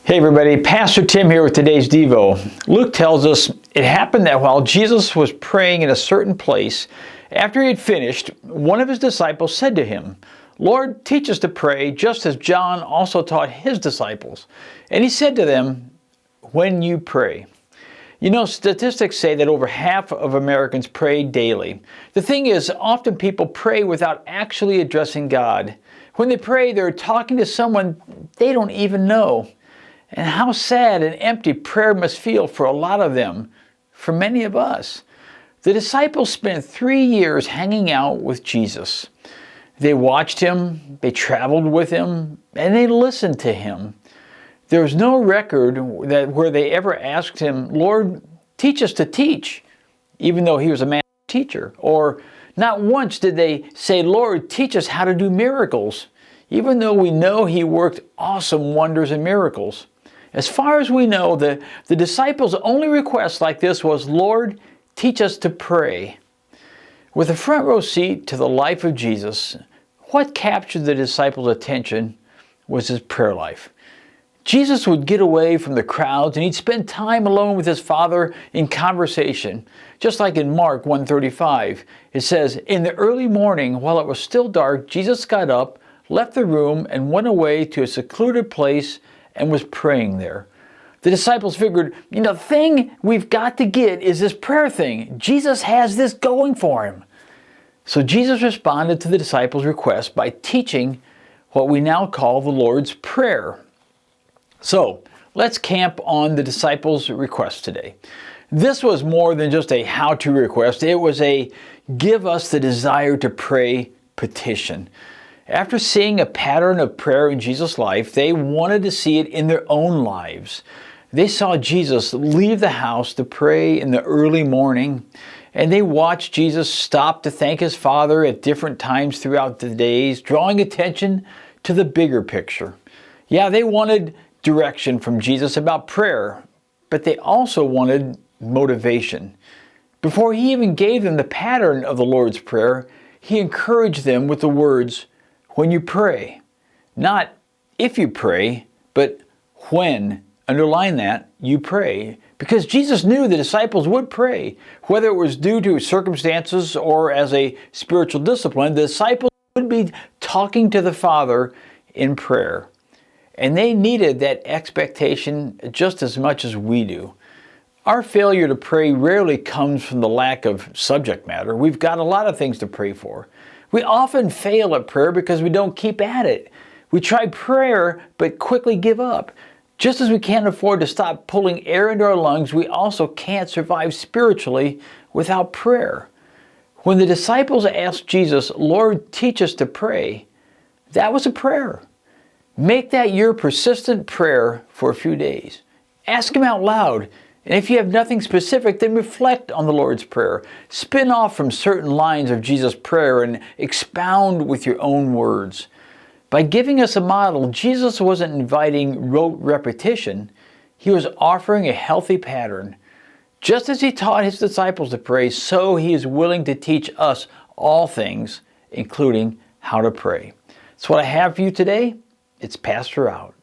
Hey everybody, Pastor Tim here with today's Devo. Luke tells us it happened that while Jesus was praying in a certain place, after he had finished, one of his disciples said to him, "Lord, teach us to pray, just as John also taught his disciples." And he said to them, "When you pray." You know, statistics say that over half of Americans pray daily. The thing is, often people pray without actually addressing God. When they pray, they're talking to someone they don't even know. And how sad and empty prayer must feel for a lot of them, for many of us. The disciples spent 3 years hanging out with Jesus. They watched him, they traveled with him, and they listened to him. There was no record where they ever asked him, "Lord, teach us to teach," even though he was a master teacher. Or not once did they say, "Lord, teach us how to do miracles," even though we know he worked awesome wonders and miracles. As far as we know, the disciples' only request like this was, "Lord, teach us to pray." With a front row seat to the life of Jesus, what captured the disciples' attention was his prayer life. Jesus would get away from the crowds and he'd spend time alone with his Father in conversation. Just like in Mark 1:35, it says, "In the early morning, while it was still dark, Jesus got up, left the room, and went away to a secluded place and was praying there." The disciples figured, the thing we've got to get is this prayer thing. Jesus has this going for him. So Jesus responded to the disciples' request by teaching what we now call the Lord's Prayer. So let's camp on the disciples' request today. This was more than just a how-to request. It was a give us the desire to pray petition. After seeing a pattern of prayer in Jesus' life, they wanted to see it in their own lives. They saw Jesus leave the house to pray in the early morning, and they watched Jesus stop to thank his Father at different times throughout the days, drawing attention to the bigger picture. Yeah, they wanted direction from Jesus about prayer, but they also wanted motivation. Before he even gave them the pattern of the Lord's Prayer, he encouraged them with the words, "When you pray." Not if you pray, but when. Underline that, you pray. Because Jesus knew the disciples would pray. Whether it was due to circumstances or as a spiritual discipline, the disciples would be talking to the Father in prayer. And they needed that expectation just as much as we do. Our failure to pray rarely comes from the lack of subject matter. We've got a lot of things to pray for. We often fail at prayer because we don't keep at it. We try prayer but quickly give up. Just as we can't afford to stop pulling air into our lungs, we also can't survive spiritually without prayer. When the disciples asked Jesus, "Lord, teach us to pray," that was a prayer. Make that your persistent prayer for a few days. Ask him out loud. And if you have nothing specific, then reflect on the Lord's Prayer. Spin off from certain lines of Jesus' prayer and expound with your own words. By giving us a model, Jesus wasn't inviting rote repetition. He was offering a healthy pattern. Just as he taught his disciples to pray, so he is willing to teach us all things, including how to pray. That's what I have for you today. It's Pastor out.